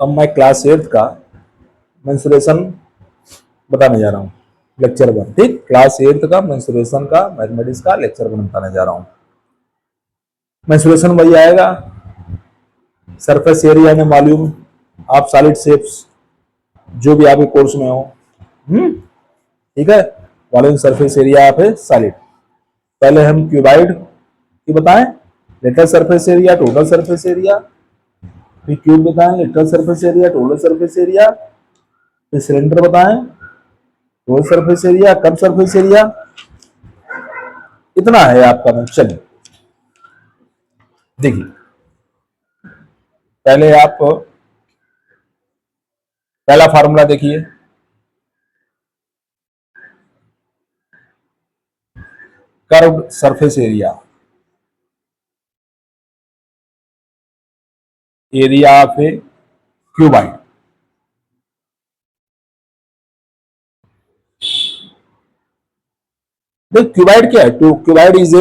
अब मैं क्लास 8 का मेंसुरेशन बताने जा रहा हूँ, लेक्चर 1। ठीक, क्लास 8 का मेंसुरेशन का मैथमेटिक्स का लेक्चर 1 बताने जा रहा हूँ। मेंसुरेशन वही आएगा, surface area and volume of solid shapes, जो भी आपके कोर्स में हो। ठीक है, volume surface area of A solid. पहले हम क्यूबाइड की बताएं, lateral surface area, total surface area, फिर क्यूब बताएं, lateral surface area, total surface area, फिर सिलेंडर बताएं, total surface area, curve surface area. इतना है आपका। मैं चलिए देखिए, पहले आप पहला फार्मूला देखिए, curve surface area, area of a cuboid. देख क्यूबाइड क्या है, to cuboid is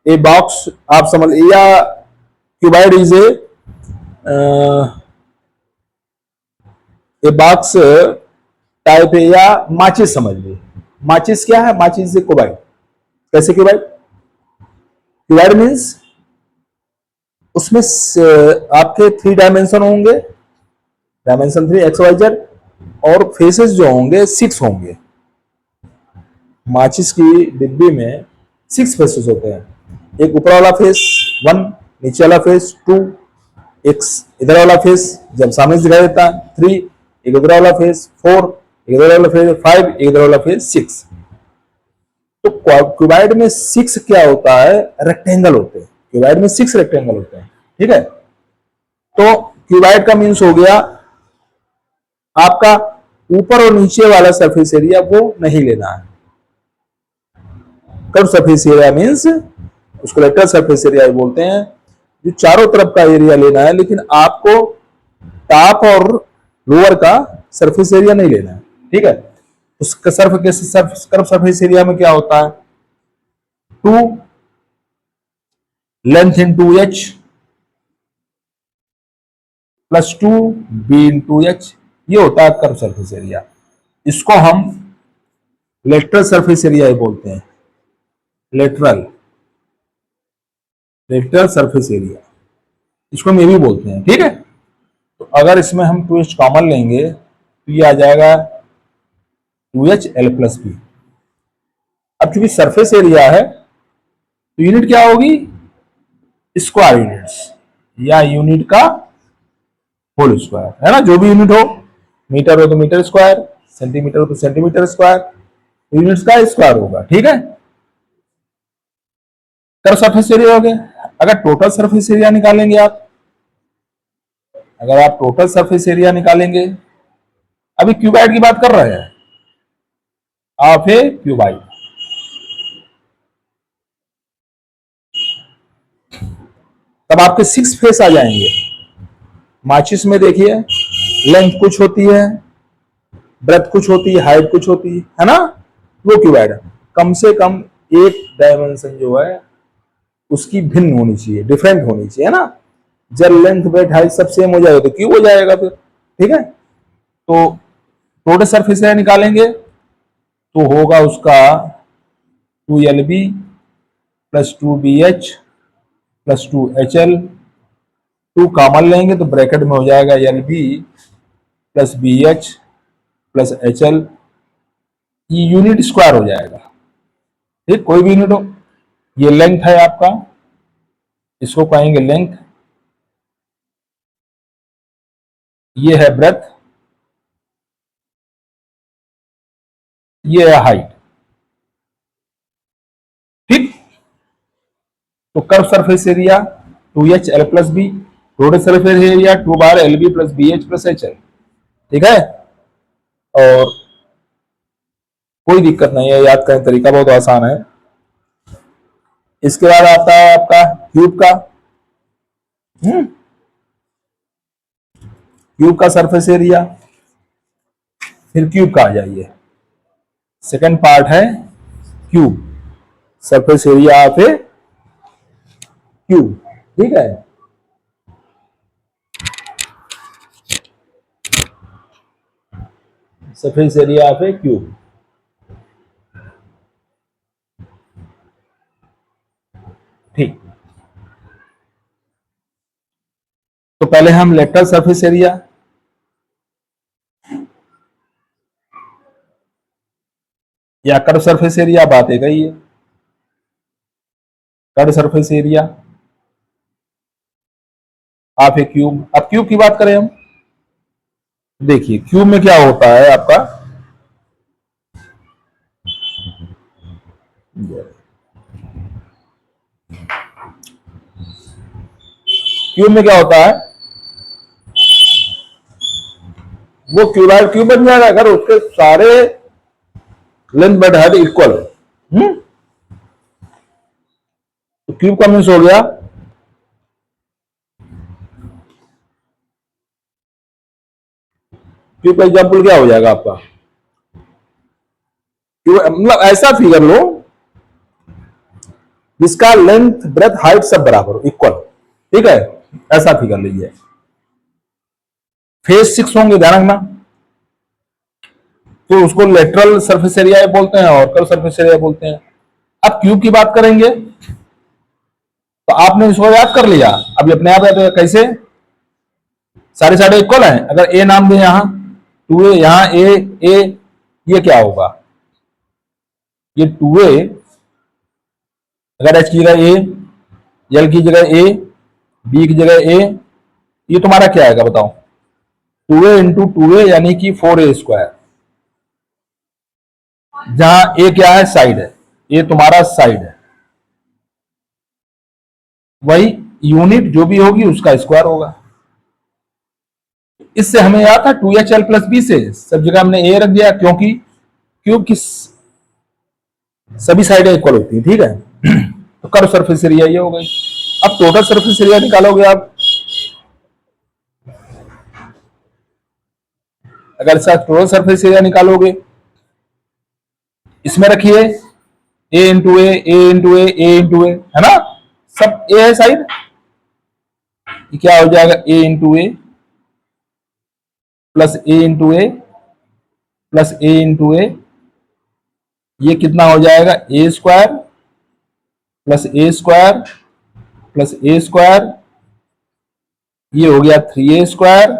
a box, आप समझ, या cuboid is a box type है, या माचिस समझ लीजिए। माचिस क्या है, माचिस से क्यूबाइड। कैसे क्यूबाइड? क्यूबाइड मीन्स उसमें आपके 3 डायमेंशन होंगे, डायमेंशन 3 एक्स वाई जेड, और फेसेस जो होंगे 6 होंगे। माचिस की डिब्बी में 6 फेसेस होते हैं। एक ऊपर वाला फेस 1, नीचे वाला फेस 2, एक इधर वाला फेस जब सामने से दिखाई देता है 3, एक इधर वाला फेस 4, एक इधर वाला फेस 5, एक इधर वाला फेस 6। तो क्यूबाइड में 6 क्या होता है, रेक्टेंगल होते हैं। क्यूबाइड में 6 रेक्टेंगल होते हैं। ठीक है, तो क्यूबाइड का मीन्स हो गया आपका ऊपर और नीचे वाला सरफेस एरिया वो नहीं लेना है। कर्व सरफेस एरिया मीन्स उसको लेटरल सरफेस एरिया बोलते हैं, जो चारों तरफ का एरिया लेना है, लेकिन आपको टॉप और लोअर का सरफेस एरिया नहीं लेना है। ठीक है, उसका कर्व सरफेस एरिया में क्या होता है, 2 length into H plus 2 B into H, ये होता है कर्व सरफेस एरिया। इसको हम लेटरल सरफेस एरिया बोलते हैं, लेटरल लेटरल सरफेस एरिया, इसको हम ये भी बोलते हैं। ठीक है, तो अगर इसमें हम 2h कॉमन लेंगे तो ये आ जाएगा 2h l प्लस बी। अब चूंकि सरफेस एरिया है तो यूनिट क्या होगी, स्क्वायर यूनिट्स, या यूनिट का होल स्क्वायर, है ना। जो भी यूनिट हो, मीटर हो तो मीटर स्क्वायर, सेंटीमीटर हो तो सेंटीमीटर स्क्वायर, यूनिट्स का स्क्वायर होगा। ठीक है, कर्व सरफेस एरिया हो गया। अगर टोटल सरफेस एरिया निकालेंगे आप, अगर आप टोटल सरफेस एरिया निकालेंगे, अभी क्यूबाइड की बात कर रहे हैं, ऑफ ए क्यूबाइड, तब आपके 6 फेस आ जाएंगे। माचिस में देखिए, लेंथ कुछ होती है, ब्रेथ कुछ होती है, हाइट कुछ होती है ना। वो क्यूबाइड कम से कम एक डायमेंशन जो है उसकी भिन्न होनी चाहिए, डिफरेंट होनी चाहिए, है ना। जब लेंथ ब्रेथ हाइट सब सेम हो जाएगा तो क्यूब हो जाएगा फिर। ठीक है, तो टोटल सरफेस एरिया निकालेंगे तो होगा उसका 2LB plus 2BH plus 2HL। 2 common लेंगे तो ब्रैकेट में हो जाएगा LB plus BH plus HL, ये यूनिट स्क्वायर हो जाएगा। ठीक, कोई भी यूनिट हो। ये लेंथ है आपका, इसको कहेंगे लेंथ, ये है ब्रेथ, ये है हाइट। ठीक, तो curve surface area 2h l plus B, total surface area 2 बार LB plus BH plus HL। ठीक है, और कोई दिक्कत नहीं है, याद करने तरीका बहुत आसान है। इसके बाद आता है आपका क्यूब का। क्यूब का सरफेस एरिया, फिर क्यूब का आ जाइए, सेकंड पार्ट है cube, surface area of A cube, ठीक है। Surface area of A cube, ठीक। तो पहले हम लेटरल सरफेस एरिया, या कर्व सरफेस एरिया, बात एक ही है। Curve surface area of A cube. अब क्यूब की बात करें हम, देखिए क्यूब में क्या होता है आपका, क्यूब में क्या होता है, वो क्यूबाइड क्यूब बन जाएगा अगर उसके सारे लेंथ बेड हाइट इक्वल है। तो क्यूब का मीन्स हो गया, क्यूब का एग्जाम्पल क्या हो जाएगा आपका, मतलब ऐसा फिगर लो जिसका लेंथ ब्रेथ हाइट सब बराबर हो, इक्वल, ठीक है, ऐसा फिगर लीजिए। फेस 6 होंगे, ध्यान रखना। तो उसको लेटरल सरफेस एरिया बोलते हैं और कर्व सरफेस एरिया बोलते हैं। अब क्यूब की बात करेंगे तो आपने इसको याद कर लिया, अभी अपने आप याद है कैसे, सारे सारे इक्वल हैं। अगर ए नाम दें यहां 2a, यहां ए, ये क्या होगा, ये 2a, अगर एच की जगह ए, एल की जगह ए, बी की जगह ए, ये तुम्हारा क्या आएगा बताओ, 2a इंटू 2a यानी कि 4a स्क्वायर। जहां ए क्या है, साइड है, ये तुम्हारा साइड है, वही यूनिट जो भी होगी उसका स्क्वायर होगा। इससे हमें याद था 2HL प्लस बी से सब जगह हमने ए रख दिया, क्योंकि क्यूब की सभी साइडें इक्वल होती है, ठीक है। तो कर्व सरफेस एरिया ये हो गई। अब टोटल सरफेस एरिया निकालोगे आप, अगर इसका टोटल सरफेस एरिया निकालोगे, इसमें रखिए ए इंटू ए, ए इंटू ए, ए इंटू ए, है ना, सब ए है साइड, क्या हो जाएगा, ए into A plus a into A plus a into ए, ये कितना हो जाएगा, ए square plus a square plus a square, ये हो गया 3a स्क्वायर,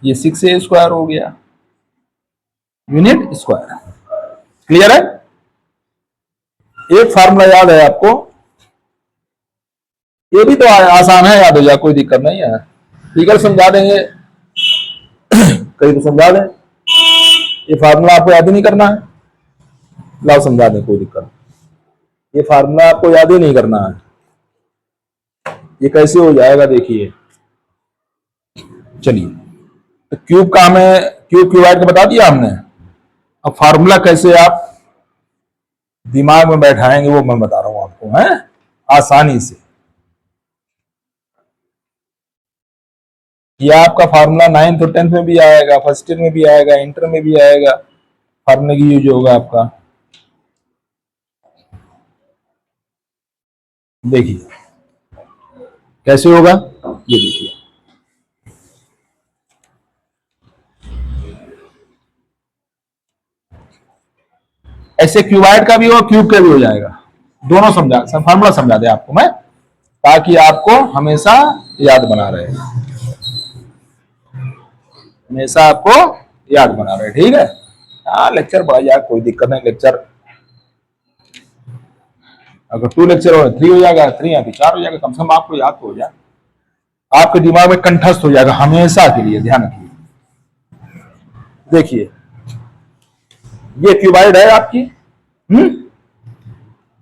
ये 6a स्क्वायर हो गया, यूनिट स्क्वायर। क्लियर है। एक फार्मूला याद है आपको, ये भी तो आसान है, याद हो जाए, कोई दिक्कत नहीं है, फिगर समझा देंगे, कहीं तो समझा दें। ये फार्मूला आपको याद ही नहीं करना है, लाओ समझा दें, कोई दिक्कत। ये फार्मूला आपको याद ही नहीं करना है, ये कैसे हो जाएगा देखिए। चलिए, तो क्यूब का हमें क्यूबाइड का बता दिया हमने, अब फार्मूला कैसे आप दिमाग में बैठाएंगे वो मैं बता रहा हूं आपको, है आसानी से। ये आपका फार्मूला 9th और 10th में भी आएगा, फर्स्ट ईयर में भी आएगा, इंटर में भी आएगा, फार्मूले की यूज होगा आपका। देखिए कैसे होगा, ये देखिए, ऐसे क्यूबाइड का भी हो, क्यूब का भी हो जाएगा, दोनों समझा, फार्मूला समझा दे आपको मैं, ताकि आपको हमेशा याद बना रहे, हमेशा आपको याद बना रहे, ठीक है। हाँ, लेक्चर बढ़ जाए, कोई दिक्कत नहीं, लेक्चर अगर 2 लेक्चर हो 3 हो जाएगा, 3 या 4 हो जाएगा, कम से कम आपको याद तो हो जाए, आपके दिमाग में कंठस्थ हो जाएगा हमेशा के लिए, ध्यान रखिए। देखिए ये क्यूबाइड है आपकी,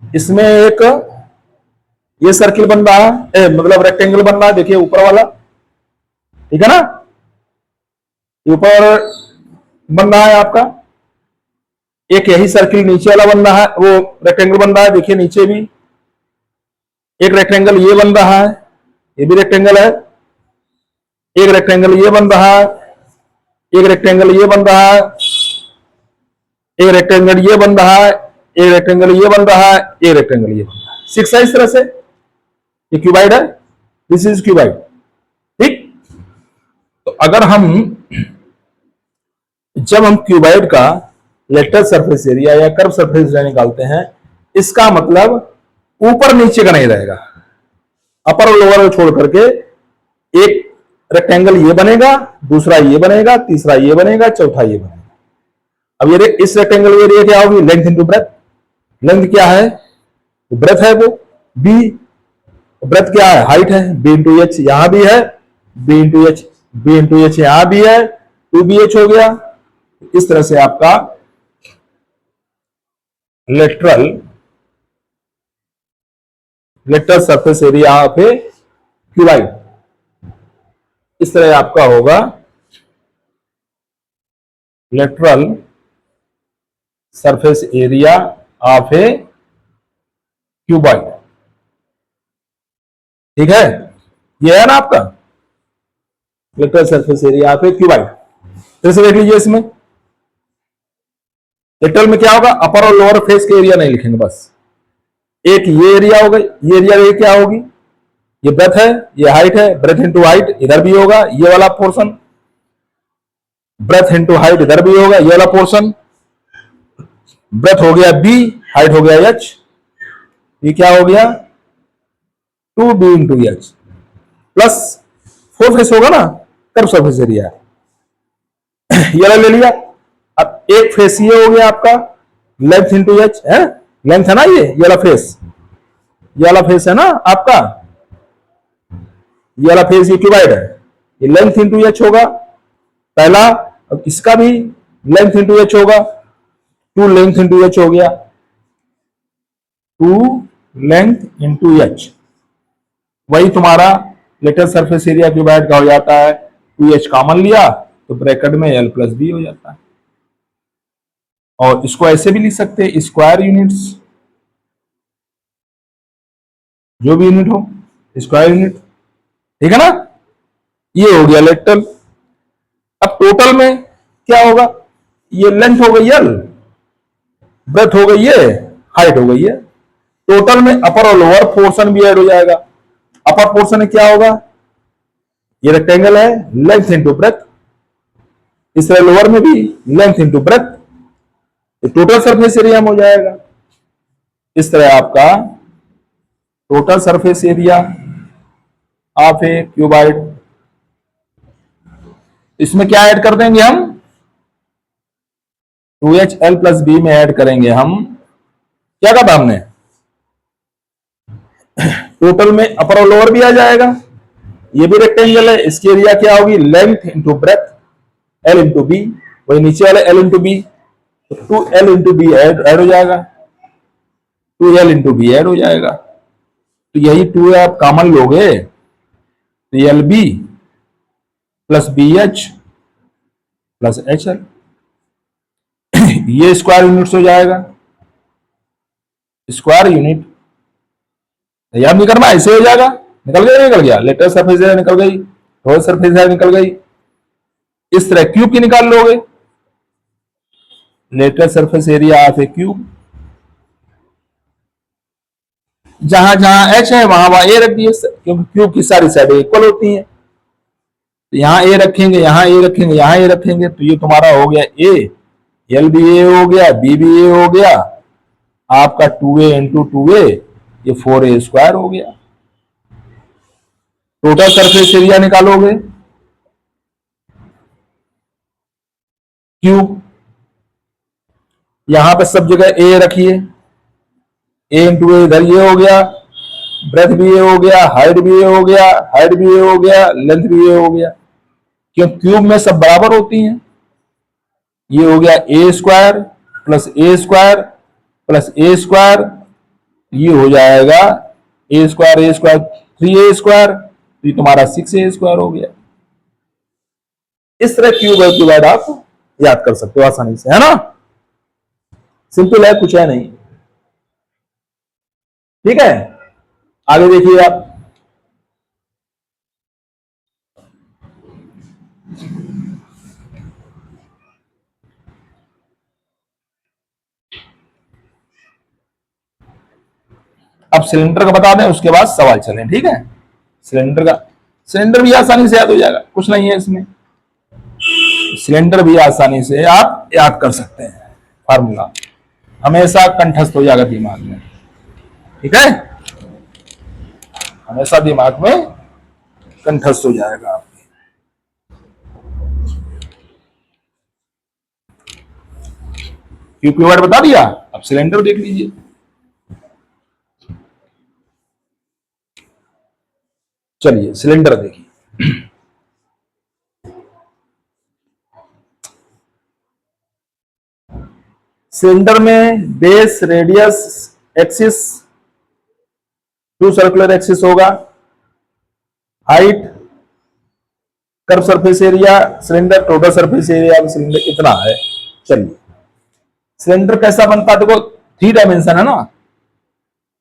इसमें एक ये सर्किल बन रहा है, मतलब रेक्टेंगल बन रहा है, देखिए ऊपर वाला, ठीक है ना, ऊपर बन रहा है आपका, एक यही सर्किल नीचे वाला बन रहा है, वो रेक्टेंगल बन रहा है, देखिए नीचे भी एक रेक्टेंगल ये बन रहा है, ये भी रेक्टेंगल है, एक रेक्टेंगल ये बन रहा है, एक रेक्टेंगल ये बन रहा है, एक रेक्टेंगल ये बन रहा है, एक रेक्टेंगल ये बन रहा है, एक रेक्टेंगल ये बन रहा है, 6 है इस तरह से। ये क्यूबाइड है, दिस इज क्यूबाइड। ठीक, तो अगर हम जब हम क्यूबाइड का लेटरल सरफेस एरिया या कर्व सरफेस एरिया निकालते हैं, इसका मतलब ऊपर नीचे का नहीं रहेगा, अपर और लोअर को छोड़ करके एक रेक्टेंगल ये बनेगा, दूसरा ये बनेगा, तीसरा ये बनेगा, चौथा ये बनेगा। अब ये इस रेक्टेंगल एरिया क्या होगी, लेंथ इंटू ब्रेथ। लेंथ क्या है, ब्रेथ है वो, बी ब्रेथ क्या है, हाइट है, बी इंटू एच यहां भी है, B into H, B into H यहां भी है, 2bh हो गया। इस तरह से आपका lateral lateral surface area of a cuboid इस तरह आपका होगा, lateral surface area of a cuboid. ठीक है, ये है ना आपका lateral surface area of a cuboid. फिर से देख लीजिए, इसमें लेटरल में क्या होगा, अपर और लोअर फेस के एरिया नहीं लिखेंगे, बस एक ये एरिया होगा, ये एरिया ये क्या होगी, ये ब्रेथ है, ये हाइट है, ब्रेथ इंटू हाइट इधर भी होगा, ये वाला पोर्शन, ब्रेथ इंटू हाइट इधर भी होगा, ये वाला पोर्शन, ब्रेथ हो गया बी, हाइट हो गया एच, ये क्या हो गया 2b into H plus 4 face होगा ना, कर्व सरफेस एरिया ये वाला ले लिया। अब एक फेस ये हो गया आपका लेंथ इंटू एच है, लेंथ है ना, ये वाला फेस, ये वाला फेस है ना आपका, ये वाला फेस ये क्यूबाइड है, ये लेंथ इंटू एच होगा पहला। अब इसका भी लेंथ इंटू एच होगा, 2 लेंथ इंटू एच हो गया, 2 लेंथ इंटू एच, वही तुम्हारा लेटरल सरफेस एरिया क्यूबाइड का हो जाता है। 2h कॉमन लिया तो ब्रैकेट में l प्लस बी हो जाता है। और इसको ऐसे भी लिख सकते हैं, स्क्वायर यूनिट्स, जो भी यूनिट हो स्क्वायर यूनिट। ठीक है ना, ये हो गया लेटरल। अब टोटल में क्या होगा, ये लेंथ हो गई l, ब्रेथ हो गई है, हाइट हो गई है, टोटल में अपर और लोअर पोर्शन भी ऐड हो जाएगा। अपर पोर्शन में क्या होगा, ये रेक्टेंगल है, लेंथ इंटू ब्रेथ, इस तरह लोअर में भी length into breath, total surface area में हो जाएगा। इस तरह आपका total surface area of a cuboid. इसमें क्या ऐड कर देंगे हम, 2HL प्लस बी में ऐड करेंगे हम, क्या कहा हमने, टोटल में अपर और लोअर भी आ जाएगा। ये भी रेक्टेंगल है, इसकी एरिया क्या होगी, length into breadth, L into B, वही नीचे वाले L इंटू बी, तो 2L इंटू बी ऐड हो जाएगा, 2L इंटू बी ऐड हो जाएगा। तो यही 2 आप कॉमन लोगे, तो L B plus B H plus H L, ये स्क्वायर यूनिट्स हो जाएगा। स्क्वायर यूनिट याद नहीं करना, ऐसे हो जाएगा, निकल गया, निकल गया, लेटरल सरफेस एरिया निकल गई, लोअर सरफेस एरिया निकल गई। इस तरह क्यूब की निकाल लोगे, lateral surface area of A cube, जहां जहां एच है वहां वहां ए रख दिए, क्योंकि क्यूब की सारी साइडें इक्वल होती हैं। तो यहाँ ए रखेंगे, यहाँ ए रखेंगे, यहाँ ए रखेंगे, तो ये तुम्हारा हो गया ए, एल भी ए हो गया, बी भी ए हो गया, आपका 2a इंटू 2a, ये 4a स्क्वायर हो गया। टोटल सरफेस एरिया निकालोगे क्यूब, यहां पे सब जगह ए रखिए, ए इंटू ए इधर ये हो गया, ब्रेथ भी ये हो गया, हाइट भी ये हो गया, हाइट भी ये हो गया, लेंथ भी ये हो गया, क्यों क्यूब में सब बराबर होती हैं। ये हो गया ए square plus a square plus a square, ये हो जाएगा ए स्क्वायर 3a स्क्वायर, तो ये तुम्हारा 6a स्क्वायर हो गया। इस तरह क्यूब और क्यूबाइड आप याद कर सकते हो आसानी से, है ना, सिंपल है, कुछ है नहीं। ठीक है, आगे देखिए आप, अब सिलेंडर का बता दें, उसके बाद सवाल चलें, ठीक है। सिलेंडर भी आसानी से याद हो जाएगा, कुछ नहीं है इसमें। सिलेंडर भी आसानी से आप याद कर सकते हैं, फार्मूला हमेशा कंठस्थ हो जाएगा दिमाग में, ठीक है, हमेशा दिमाग में कंठस्थ हो जाएगा आपके। क्यू वर्ड बता दिया, अब सिलेंडर देख लीजिए। चलिए सिलेंडर देखिए। सिलेंडर में base, radius, axis, two circular axis होगा, height, curve surface area, cylinder, total surface area cylinder इतना है। चलिए सिलेंडर कैसा बनता है, देखो 3 डायमेंशन है ना,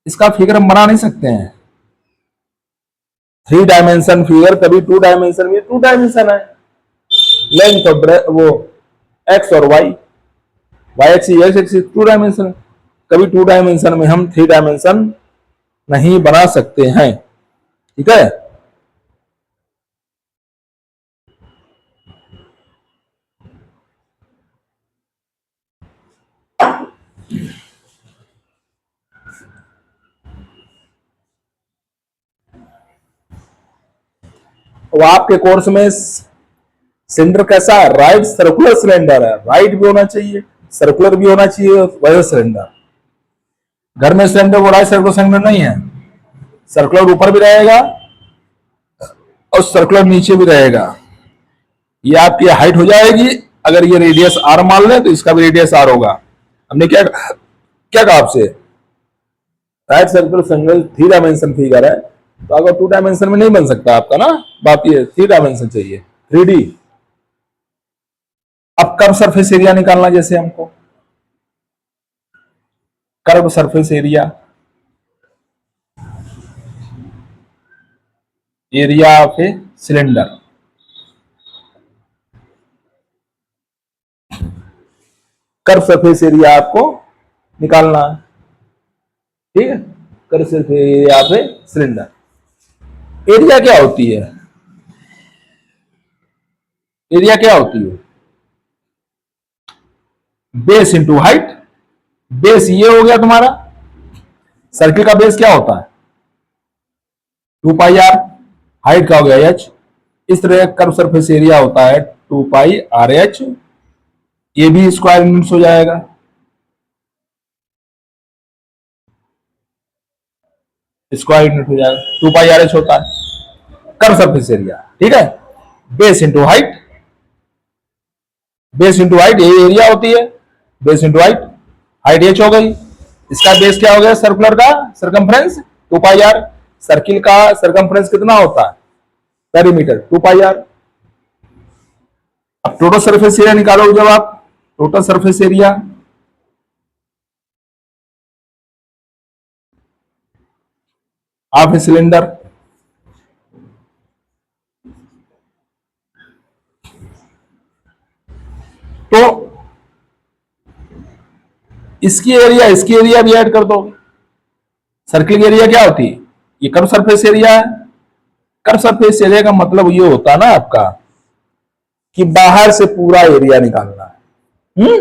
इसका फिगर हम बना नहीं सकते हैं। 3 डायमेंशन फिगर कभी 2 डायमेंशन में 2 डायमेंशन है, लेंथ और वो एक्स और Y, Y axis X axis 2 dimension, कभी 2 डायमेंशन में हम 3 डायमेंशन नहीं बना सकते हैं, ठीक है। वो आपके कोर्स में सिलेंडर कैसा है, राइट सर्कुलर सिलेंडर है, राइट भी होना चाहिए, सर्कुलर भी होना चाहिए, वही सिलेंडर। घर में सिलेंडर वो राइट सर्कुलर सिलेंडर नहीं है, सर्कुलर ऊपर भी रहेगा और सर्कुलर नीचे भी रहेगा। ये आपकी हाइट हो जाएगी, अगर ये रेडियस आर मान ले तो इसका भी रेडियस आर होगा। हमने क्या क्या कहा आपसे, right circular cylinder 3 dimension figure है, तो अगर 2 डायमेंशन में नहीं बन सकता आपका ना, बात ये 3 डायमेंशन चाहिए, 3D। अब कर्व सरफेस एरिया निकालना, जैसे हमको curve surface area, area of a cylinder, curve surface area आपको निकालना है, ठीक है। Curve surface area of a cylinder. Area क्या होती है, एरिया क्या होती है, बेस इंटू हाइट। बेस ये हो गया तुम्हारा, सर्किल का बेस क्या होता है 2 पाई आर, हाइट का हो गया एच। इस तरह कर्व सरफेस एरिया होता है 2 पाई आर एच, ये भी स्क्वायर यूनिट्स हो जाएगा। स्क्वायर यूनिट हो जाएगा, 2 पाई आर एच होता है कर्व सरफेस एरिया, ठीक है। Base into height, base into height ये एरिया होती है, base into height, height H हो गई, इसका बेस क्या हो गया सर्कुलर का सरकमफ्रेंस 2 पाई आर, सर्किल का सरकमफ्रेंस कितना होता है पेरीमीटर 2 पाई आर। अब टोटल सरफेस एरिया निकालोगे जब आप, total surface area of a cylinder, तो इसकी एरिया भी ऐड कर दो। सर्किल की एरिया क्या होती है, ये कर्व सरफेस एरिया है। कर्व सरफेस एरिया का मतलब ये होता है ना आपका कि बाहर से पूरा एरिया निकालना है।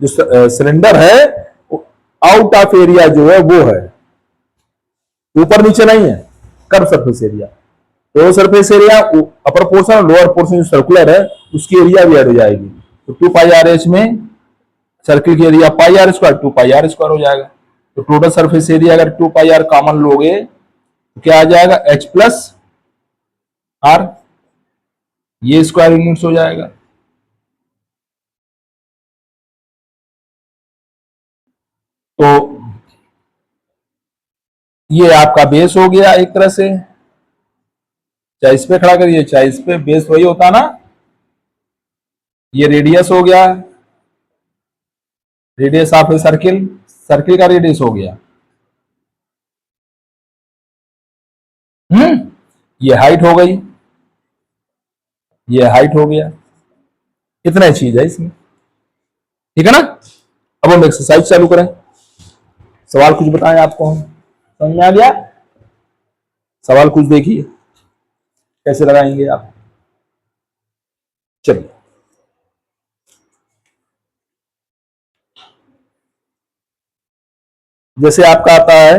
जो सिलेंडर है आउट ऑफ एरिया जो है वो है, ऊपर नीचे नहीं है। कर्व सरफेस एरिया, तो surface area upper portion lower portion जो सर्कुलर है उसकी एरिया भी ऐड हो जाएगी, तो 2 पाई आर एच में सर्किल की area pi R square 2 pi R square हो जाएगा। तो टोटल सरफेस एरिया अगर 2 पाई आर कॉमन लोगे तो क्या आ जाएगा एच प्लस आर, ये स्क्वायर यूनिट्स हो जाएगा। तो ये आपका बेस हो गया एक तरह से, चाहे इस पे खड़ा करिए चाहे इस पे, बेस वही होता ना। ये रेडियस हो गया, radius of a circle, circle का रेडियस हो गया। ये हाइट हो गई, ये हाइट हो गया, इतना ही चीज है इसमें, ठीक है ना। अब हम एक्सरसाइज चालू करें। सवाल कुछ बताएं आपको, हम समझ में आ गया? सवाल कुछ देखिए कैसे लगाएंगे आप। चलिए, जैसे आपका आता है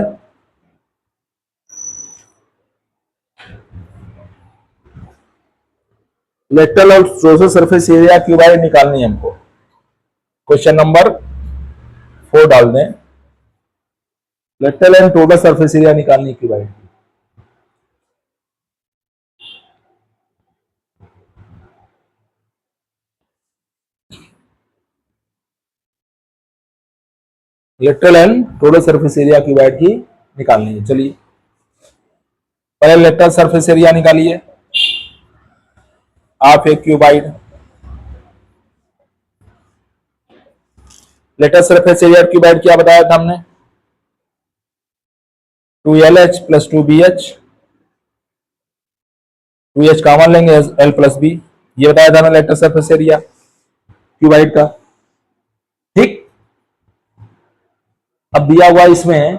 लेटरल और ट्रोजल सरफेस एरिया क्यूबाइड निकालनी है हमको। क्वेश्चन नंबर 4 डाल दें, lateral and total surface area निकालनी है cuboid. Lateral and total surface area cuboid की निकालनी है। चलिए, पहले लेटरल सरफेस एरिया निकालिए of a cuboid. Lateral surface area cuboid क्या बताया था हमने? 2LH plus 2BH, 2H common लेंगे, L प्लस बी, ये बताया था हमें लेटरल सरफेस एरिया क्यूबाइड का। ठीक, अब दिया हुआ इसमें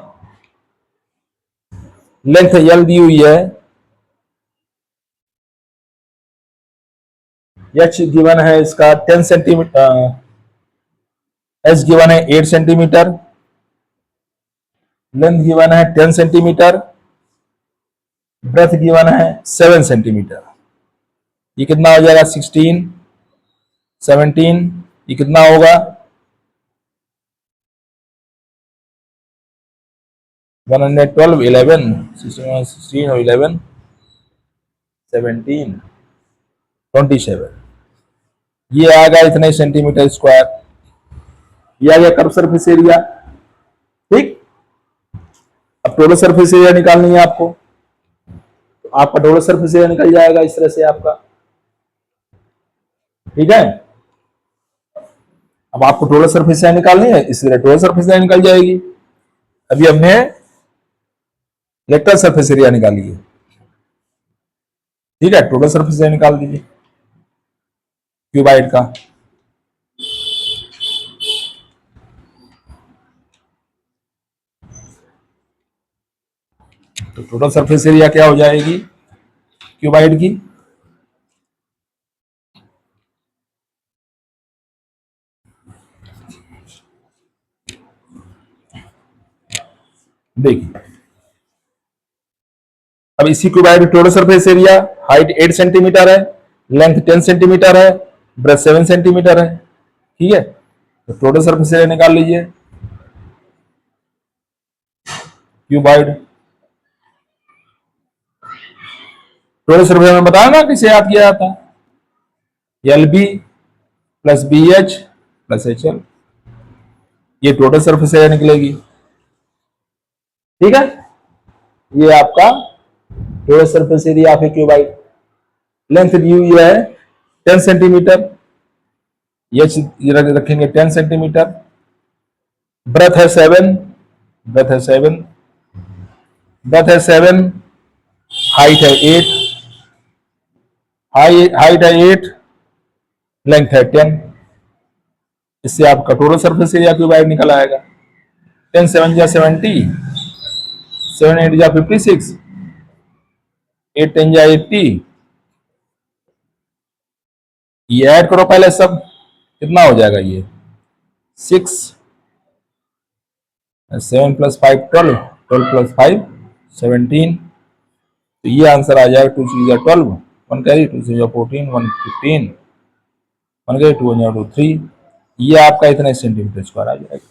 लेंथ L दी हुई है, H गिवन है इसका 10 सेंटीमीटर, H गिवन है 8 सेंटीमीटर, लेंथ गिवन है 10 सेंटीमीटर, ब्रेथ गिवन है 7 सेंटीमीटर। ये कितना हो जाएगा? 16, 17, ये कितना होगा? 112, 11, 16 और 11, 17, 27, ये आ गया इतने सेंटीमीटर स्क्वायर। ये आ गया कर्व सरफेस एरिया। ठीक, अब टोटल सरफेस एरिया निकालनी है आपको, तो आपका टोटल सरफेस एरिया निकल जाएगा इस तरह से आपका। ठीक है, अब आपको टोटल सरफेस एरिया निकालनी है, इस तरह टोटल सरफेस एरिया निकल जाएगी। अभी हमने लेटरल सरफेस एरिया निकाली है। ठीक है, टोटल सरफेस एरिया निकाल दीजिए क्यूबाइड का। तो टोटल सरफेस एरिया क्या हो जाएगी क्यूबाइड की? देखिए, अब इसी cuboid total surface area, height 8 centimetre है, लेंथ 10 सेंटीमीटर है, ब्रेथ 7 सेंटीमीटर है। ठीक है, तो टोटल सरफेस एरिया निकाल लीजिए क्यूबाइड। टोटल सरफेस में बताया ना किसे याद किया जाता है? LB plus BH plus HL, ये टोटल सरफेस एरिया निकलेगी। ठीक है, ये आपका total surface area of a cuboid. Length दी हुई है 10 सेंटीमीटर, ये रखेंगे 10 सेंटीमीटर, ब्रेथ है 7, ब्रेथ है 7, ब्रेथ है 7, हाइट है 8, हाइट है 8, लेंथ है 10। इससे आपका टोटल सरफेस एरिया क्यूबाइड निकल आएगा। 10 7 जा 70, 7 8 जा 56, 8 10 जा 80। ये ऐड करो पहले सब, कितना हो जाएगा? ये 6, 7 प्लस 5 12, 12 प्लस 5 17। तो ये आंसर आ जाएगा 2 6 जा 12, 1 कैरी, 2 6 जा 14, 1 15, 1 कैरी, 2 1 जा 2 3। ये आपका इतने सेंटीमीटर स्क्वायर आ जाएगा।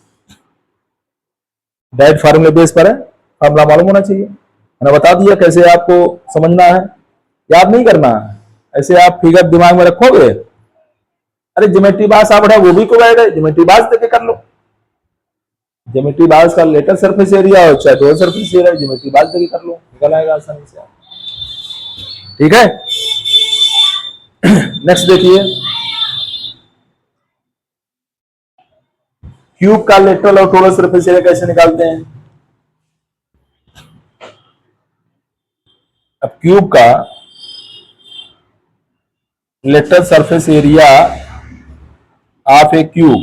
डायरेक्ट फार्मूले बेस पर है, फार्मूला मालूम होना चाहिए। मैंने बता दिया कैसे आपको समझना है, याद नहीं करना है। ऐसे आप फिगर दिमाग में रखोगे, अरे ज्योमेट्री बास आप वो भी क्यूबाइड है, ज्योमेट्री बास देके कर लो। ज्योमेट्री बास का लेटर सरफेस एरिया हो चाहे टोटल सरफेस एरिया, ज्योमेट्री बास देके कर लो, निकल आएगा आसानी से। ठीक है, नेक्स्ट देखिए, क्यूब का लेटरल और टोटल सरफेस एरिया कैसे निकालते हैं? अब क्यूब का lateral surface area of A cube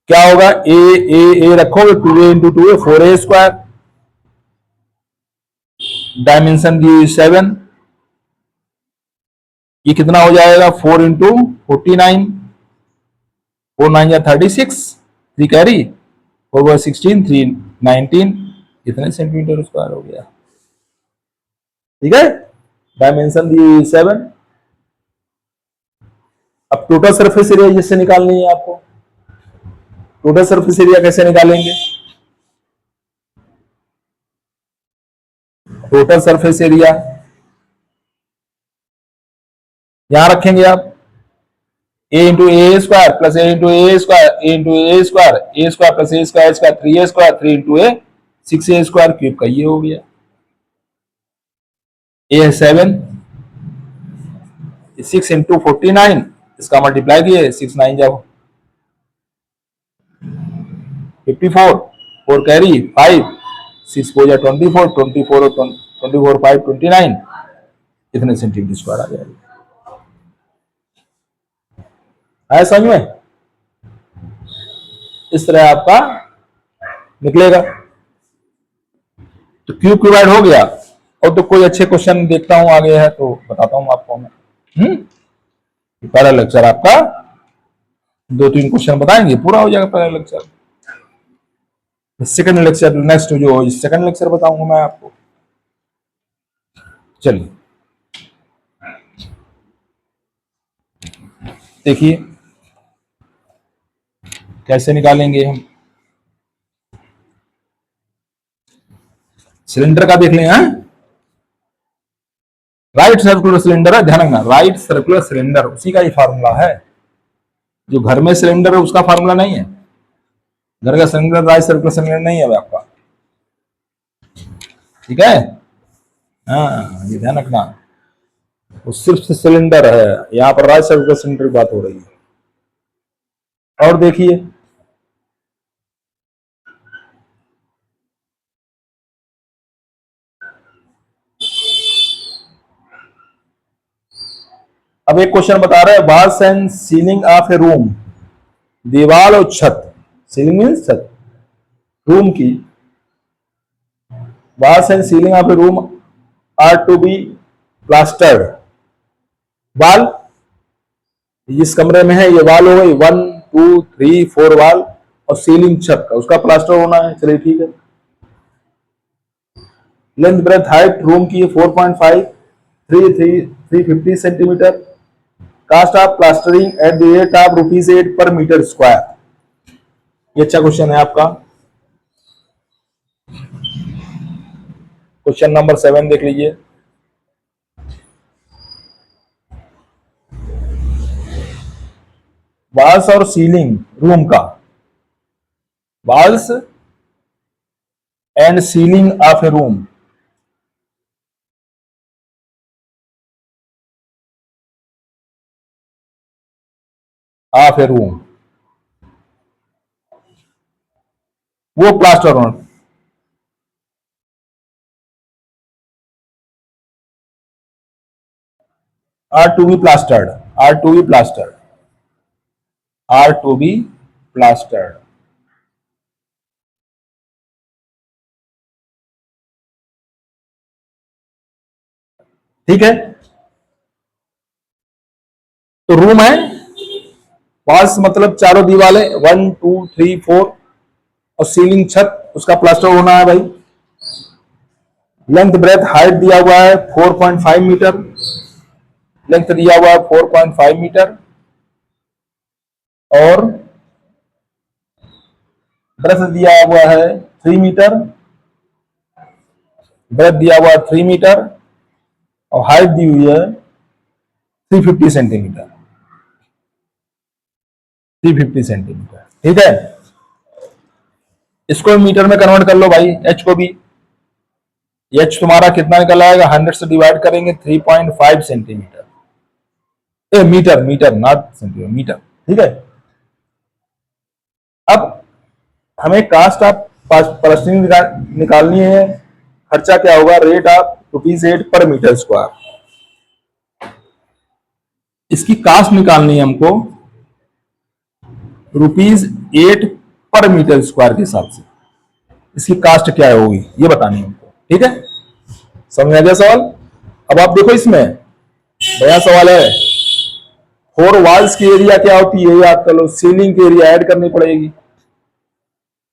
क्या होगा, ए रखोगे 2a into 2a 4a square, dimension दी 7, ये कितना हो जाएगा 4 इंटू 49, 4 9 या 36, 3 कैरी 4 16 3 19, कितने सेंटीमीटर स्क्वायर हो गया। ठीक है, डायमेंशन दी 7। अब टोटल सरफेस एरिया जिससे निकालनी है आपको, टोटल सरफेस एरिया कैसे निकालेंगे, टोटल सरफेस एरिया यहां रखेंगे आप, a into a square plus a into a square, a into a square, a square plus a square square 3a square, 3 into a 6a square cube का ये हो गया। ए है 7, 6 इंटू 49, इसका मल्टीप्लाई किए 6 9 जब 54, 4 कैरी 5, 6 4 24, 24 और 24 5 29, कितने सेंटीमीटर स्क्वायर आ जाएगा। है समझ में, इस तरह आपका निकलेगा। तो क्यूब डिवाइड हो गया। और तो कोई अच्छे क्वेश्चन देखता हूं आगे है तो बताता हूं आपको मैं। पहला लेक्चर आपका 2-3 क्वेश्चन बताएंगे, पूरा हो जाएगा पहला लेक्चर। सेकंड लेक्चर नेक्स्ट जो सेकंड लेक्चर बताऊंगा मैं आपको। चलिए देखिए कैसे निकालेंगे हम, सिलेंडर का देख लें। राइट सर्कुलर सिलेंडर है, ध्यान रखना, राइट सर्कुलर सिलेंडर उसी का ही फार्मूला है। जो घर में सिलेंडर है उसका फार्मूला नहीं है, घर का सिलेंडर राइट सर्कुलर सिलेंडर नहीं है आपका। ठीक है, हाँ ये ध्यान रखना, वो सिर्फ सिलेंडर है, यहां पर राइट सर्कुलर सिलेंडर की बात हो रही है। और देखिए अब एक क्वेश्चन बता रहा है, walls and ceiling of a room, दीवार और छत, सीलिंग मीन्स छत, रूम की, walls and ceiling of a room are to be plastered. Wall जिस कमरे में है ये वाल हो गई 1 2 3 4 वाल, और सीलिंग छत का उसका प्लास्टर होना है। चलिए ठीक है, लेंथ ब्रेथ हाइट रूम की 4.5 350 centimetre, cost of plastering at the rate of ₹8 per metre square. ये अच्छा क्वेश्चन है आपका। क्वेश्चन नंबर 7 देख लीजिए। वॉल्स और सीलिंग रूम का, walls and ceiling of a room, of a room, वो प्लास्टर होना, are to be plastered, are to be plastered, are to be plastered. ठीक है, तो रूम है, वॉल्स मतलब चारों दीवारें 1 2 3 4, और सीलिंग छत उसका प्लास्टर होना है भाई। लेंथ ब्रेथ हाइट दिया हुआ है 4.5 मीटर, लेंथ दिया हुआ है 4.5 मीटर, और ब्रेथ दिया हुआ है 3 मीटर, ब्रेथ दिया हुआ है 3 मीटर, और हाइट दी हुई है 350 सेंटीमीटर, 350 सेंटीमीटर। ठीक है, इसको मीटर में कन्वर्ट कर लो भाई, एच को भी। एच तुम्हारा कितना निकल आएगा, 100 से डिवाइड करेंगे 3.5 centimetre, metre, metre not centimetre, metre. ठीक है, अब हमें कास्ट ऑफ प्लास्टरिंग निकालनी है, खर्चा क्या होगा, rate of ₹8 per metre square. इसकी कास्ट निकालनी है हमको, ₹8 पर मीटर स्क्वायर के हिसाब से इसकी कास्ट क्या होगी ये बतानी है हमको, ठीक है। समझ आ गया सवाल। अब आप देखो इसमें नया सवाल है, 4 वॉल्स की एरिया क्या होती है, याद कर लो। सीलिंग की एरिया ऐड करनी पड़ेगी।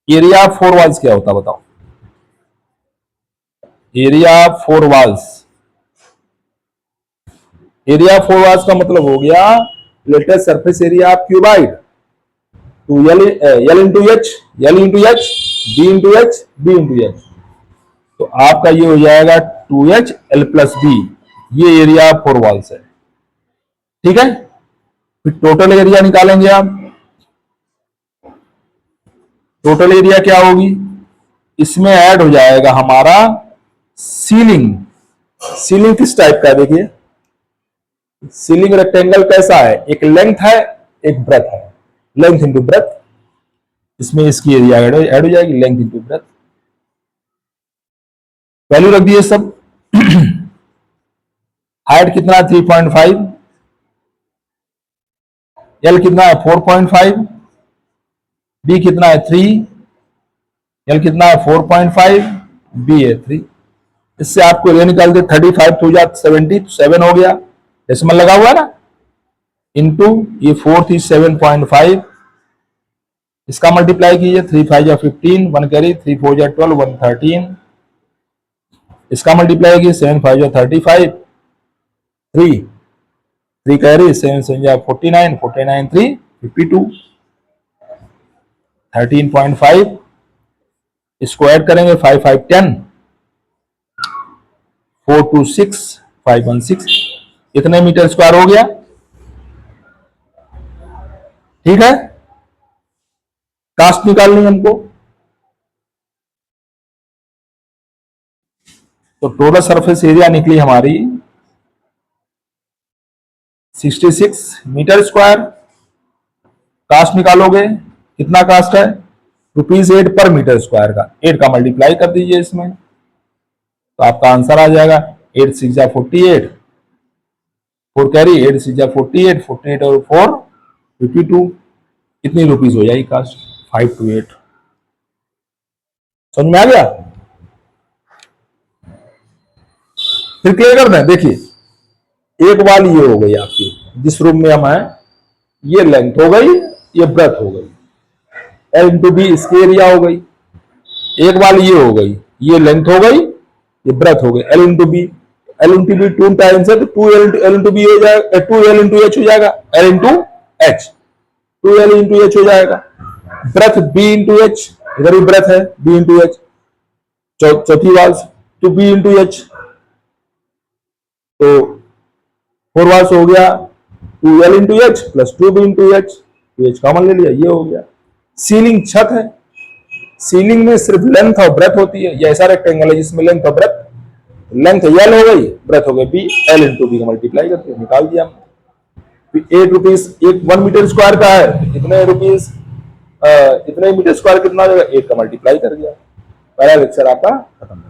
एरिया 4 वॉल्स क्या होता है बताओ। एरिया 4 वॉल्स, एरिया 4 वॉल्स का मतलब हो गया lateral surface area of cuboid two L into H, L into H, B into H, B into H. तो आपका ये हो जाएगा 2h l प्लस बी, ये एरिया 4 वॉल्स है, ठीक है। फिर टोटल एरिया निकालेंगे आप। टोटल एरिया क्या होगी, इसमें ऐड हो जाएगा हमारा सीलिंग। सीलिंग किस टाइप का है देखिए, सीलिंग रेक्टेंगल कैसा है, एक लेंथ है एक ब्रेथ है, लेंथ इंटू ब्रेथ। इसमें इसकी एरिया ऐड हो जाएगी, लेंथ इंटू ब्रेथ। वैल्यू रख दिए सब। हाइट कितना है 3.5, एल कितना है 4.5, बी कितना है 3, एल कितना है 4.5, बी है 3। इससे आपको ये निकाल दे 35 टू 70, 7 हो गया, डेसिमल लगा हुआ ना, इंटू ये 4 थी 7.5, इसका मल्टीप्लाई कीजिए, 3 5 15, 1 कैरी, 3 4 12, 1 13, इसका मल्टीप्लाई कीजिए, 7 5 35, 3 कैरी, 7 7 49, 49 3 52, 13.5, इसको ऐड करेंगे 5 5 10, 4 2 6, 5 1 6, इतने मीटर स्क्वायर हो गया, ठीक है। कास्ट निकालनी हमको, तो टोटल सरफेस एरिया निकली हमारी 66 मीटर स्क्वायर। कास्ट निकालोगे, कितना कास्ट है, ₹8 पर मीटर स्क्वायर का, 8 का मल्टीप्लाई कर दीजिए इसमें, तो आपका आंसर आ जाएगा 8 6 48, 4 कैरी, 8 6 48, 48 और 4 52, कितनी रुपीज हो जाएगी कास्ट, 5 to 8। समझ में आ गया। फिर क्लियर कर दें, देखिए एक वाल ये हो गई आपकी, जिस रूम में हम हैं, ये लेंथ हो गई, ये ब्रेथ हो गई, एल इंटू बी इसकी एरिया हो गई। एक वाल ये हो गई, ये लेंथ हो गई, ये ब्रेथ हो गई, L into B, L into B 2 times है तो 2l इंटू बी हो जाएगा, 2l इंटू एच हो जाएगा, L into H, 2l into H हो जाएगा। ब्रेथ बी इंटू एच, इधर भी ब्रेथ है बी इंटू एच, चौथी वाल्स तो बी इंटू एच, तो 4 वाल्स हो गया 2l into H plus 2b into H, तो एच कॉमन ले लिया, ये हो गया। सीलिंग छत है, सीलिंग में सिर्फ लेंथ और ब्रेथ होती है, ये ऐसा रेक्टेंगल है जिसमें लेंथ और ब्रेथ, लेंथ एल हो गई, ब्रेथ हो गई बी, एल इंटू बी का मल्टीप्लाई करके निकाल दिया हमने। 8 रुपीज, एक 1 मीटर स्क्वायर का है, कितने रुपीज, इतने मीटर स्क्वायर कितना हो जाएगा, 8 का मल्टीप्लाई कर दिया। पहला लेक्चर आपका खत्म।